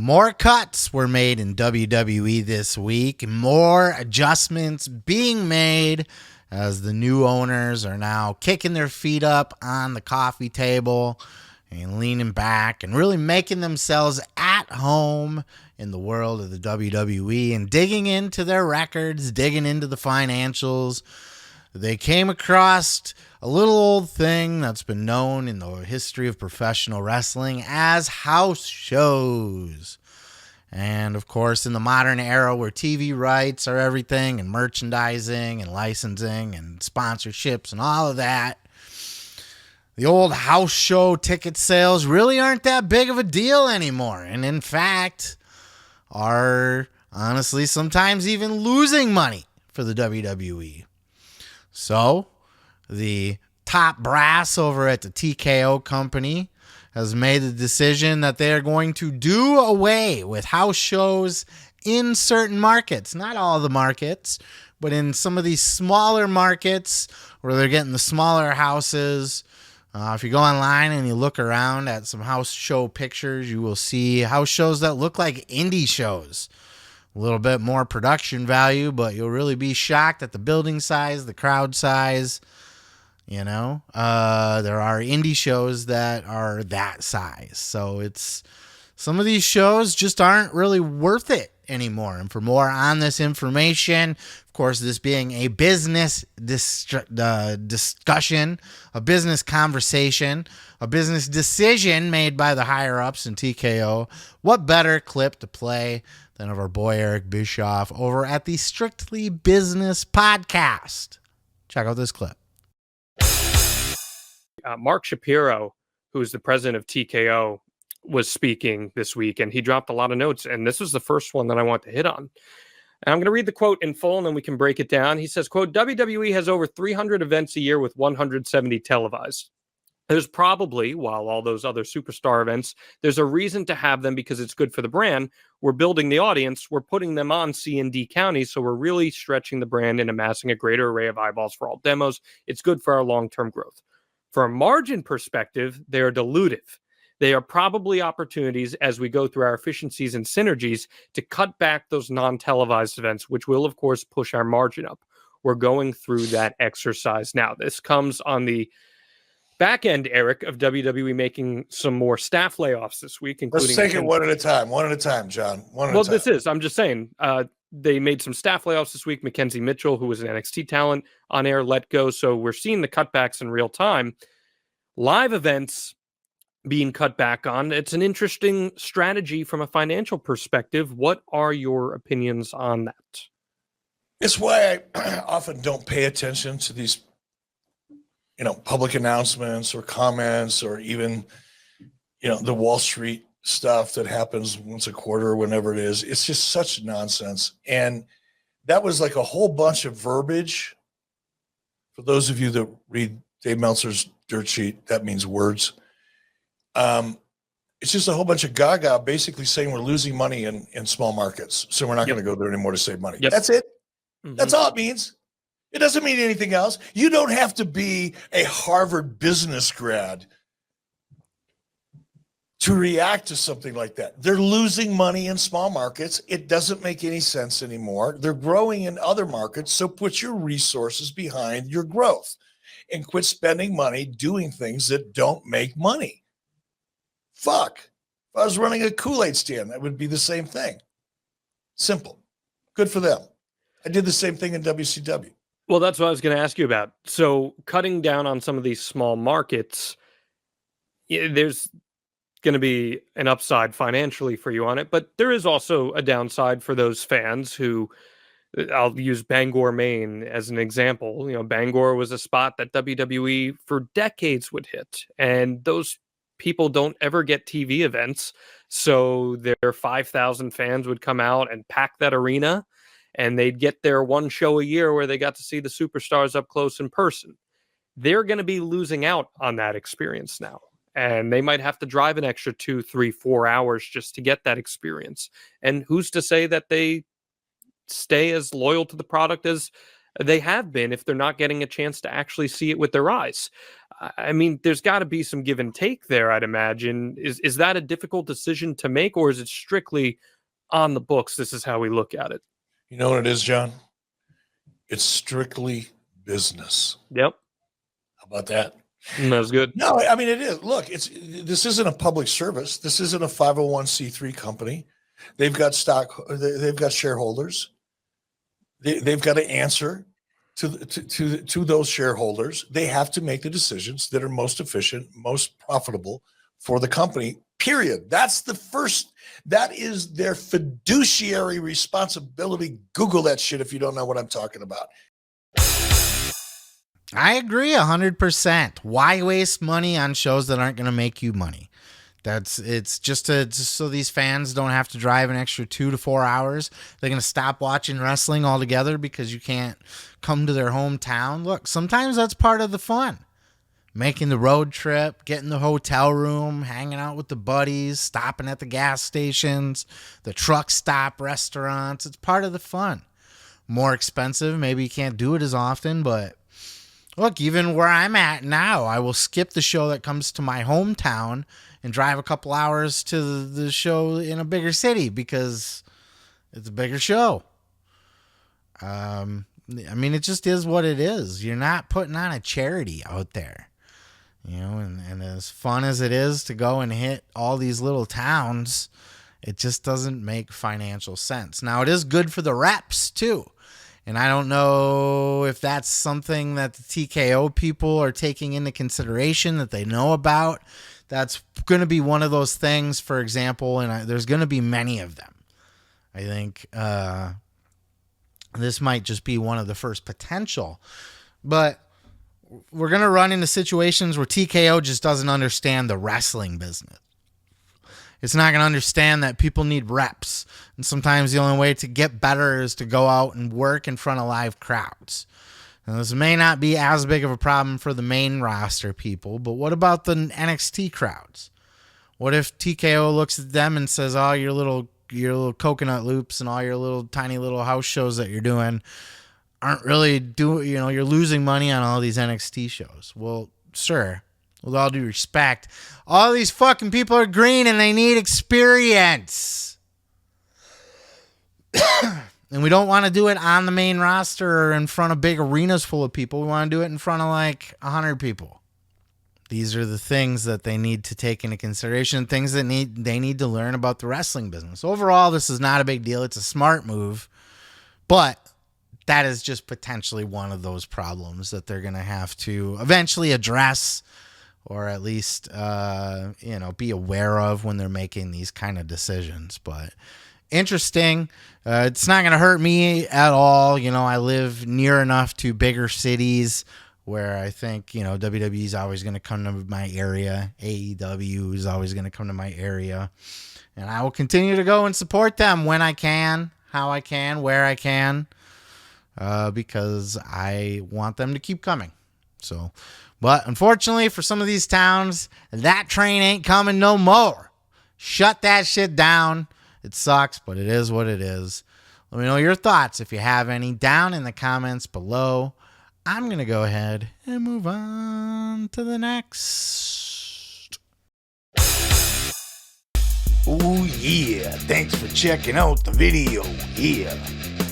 More cuts were made in WWE this week. More adjustments being made as the new owners are now kicking their feet up on the coffee table and leaning back and really making themselves at home in the world of the WWE and digging into their records, digging into the financials. They came across a little old thing that's been known in the history of professional wrestling as house shows. And of course, in the modern era where TV rights are everything and merchandising and licensing and sponsorships and all of that, the old house show ticket sales really aren't that big of a deal anymore. And in fact, are honestly sometimes even losing money for the WWE. So, the top brass over at the TKO company has made the decision that they are going to do away with house shows in certain markets. Not all the markets, but in some of these smaller markets where they're getting the smaller houses. If you go online and you look around at some house show pictures, you will see house shows that look like indie shows. A little bit more production value, but you'll really be shocked at the building size, the crowd size. You know, there are indie shows that are that size. So it's some of these shows just aren't really worth it anymore. And for more on this information, of course, this being a business discussion, a business conversation, a business decision made by the higher ups in TKO, what better clip to play than of our boy Eric Bischoff over at the Strictly Business Podcast? Check out this clip. Mark Shapiro, who's the president of TKO, was speaking this week, and he dropped a lot of notes, and this was the first one that I want to hit on. And I'm going to read the quote in full, and then we can break it down. He says, quote, WWE has over 300 events a year with 170 televised. There's probably, while all those other superstar events, there's a reason to have them because it's good for the brand. We're building the audience. We're putting them on C&D counties, so we're really stretching the brand and amassing a greater array of eyeballs for all demos. It's good for our long-term growth. From a margin perspective, they are dilutive. They are probably opportunities as we go through our efficiencies and synergies to cut back those non-televised events, which will, of course, push our margin up. We're going through that exercise now. This comes on the back end, Eric, of WWE making some more staff layoffs this week, including... Let's take it one at a time, John. I'm just saying, they made some staff layoffs this week. Mackenzie Mitchell, who was an NXT talent on air, let go. So we're seeing the cutbacks in real time. Live events being cut back on. It's an interesting strategy from a financial perspective. What are your opinions on that? It's why I often don't pay attention to these, public announcements or comments or even, the Wall Street stuff that happens once a quarter or whenever it is. It's just such nonsense. And that was like a whole bunch of verbiage. For those of you that read Dave Meltzer's dirt sheet, that means words. It's just a whole bunch of gaga basically saying we're losing money in small markets. So we're not going to go there anymore to save money. Yep. That's it. Mm-hmm. That's all it means. It doesn't mean anything else. You don't have to be a Harvard business grad to react to something like that. They're losing money in small markets. It doesn't make any sense anymore. They're growing in other markets. So put your resources behind your growth and quit spending money doing things that don't make money. Fuck. If I was running a Kool-Aid stand, that would be the same thing. Simple. Good for them. I did the same thing in WCW. Well, that's what I was going to ask you about. So cutting down on some of these small markets, there's going to be an upside financially for you on it, but there is also a downside for those fans who, I'll use Bangor, Maine as an example. Bangor was a spot that WWE for decades would hit, and those people don't ever get TV events. So their 5,000 fans would come out and pack that arena, and they'd get their one show a year where they got to see the superstars up close in person. They're going to be losing out on that experience now. And they might have to drive an extra 2, 3, 4 hours just to get that experience. And who's to say that they stay as loyal to the product as they have been if they're not getting a chance to actually see it with their eyes? I mean, there's got to be some give and take there, I'd imagine. Is that a difficult decision to make, or is it strictly on the books? This is how we look at it. You know what it is, John? It's strictly business. Yep. How about that? That's good. No, I mean, it is. Look, this isn't a public service. This isn't a 501c3 company. They've got stock. They've got shareholders. They've got to answer to those shareholders. They have to make the decisions that are most efficient, most profitable for the company, period. That is their fiduciary responsibility. Google that shit if you don't know what I'm talking about. I agree 100%. Why waste money on shows that aren't going to make you money? It's just so these fans don't have to drive an extra 2 to 4 hours. They're going to stop watching wrestling altogether because you can't come to their hometown. Look, sometimes that's part of the fun. Making the road trip, getting the hotel room, hanging out with the buddies, stopping at the gas stations, the truck stop restaurants. It's part of the fun. More expensive. Maybe you can't do it as often, but look, even where I'm at now, I will skip the show that comes to my hometown and drive a couple hours to the show in a bigger city because it's a bigger show. I mean, it just is what it is. You're not putting on a charity out there, you know, and as fun as it is to go and hit all these little towns, it just doesn't make financial sense. Now, it is good for the reps too. And I don't know if that's something that the TKO people are taking into consideration that they know about. That's going to be one of those things, for example, and there's going to be many of them. I think this might just be one of the first potential. But we're going to run into situations where TKO just doesn't understand the wrestling business. It's not going to understand that people need reps. And sometimes the only way to get better is to go out and work in front of live crowds. Now, this may not be as big of a problem for the main roster people, but what about the NXT crowds? What if TKO looks at them and says, oh, your little coconut loops and all your little tiny little house shows that you're doing aren't really doing, you know, you're losing money on all these NXT shows. Well, sir, with all due respect, all these fucking people are green and they need experience. And we don't want to do it on the main roster or in front of big arenas full of people. We want to do it in front of like 100 people. These are the things that they need to take into consideration, things that they need to learn about the wrestling business. Overall, this is not a big deal. It's a smart move, but that is just potentially one of those problems that they're going to have to eventually address, or at least, be aware of when they're making these kind of decisions. But interesting. It's not going to hurt me at all. You know, I live near enough to bigger cities where I think, WWE is always going to come to my area. AEW is always going to come to my area. And I will continue to go and support them when I can, how I can, where I can, because I want them to keep coming. So, but unfortunately for some of these towns, that train ain't coming no more. Shut that shit down. It sucks, but it is what it is. Let me know your thoughts if you have any down in the comments below. I'm going to go ahead and move on to the next. Oh yeah, thanks for checking out the video. Yeah,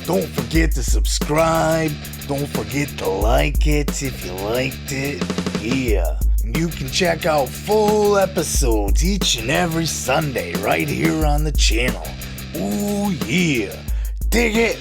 don't forget to subscribe. Don't forget to like it if you liked it. Yeah, and you can check out full episodes each and every Sunday right here on the channel. Oh yeah, dig it.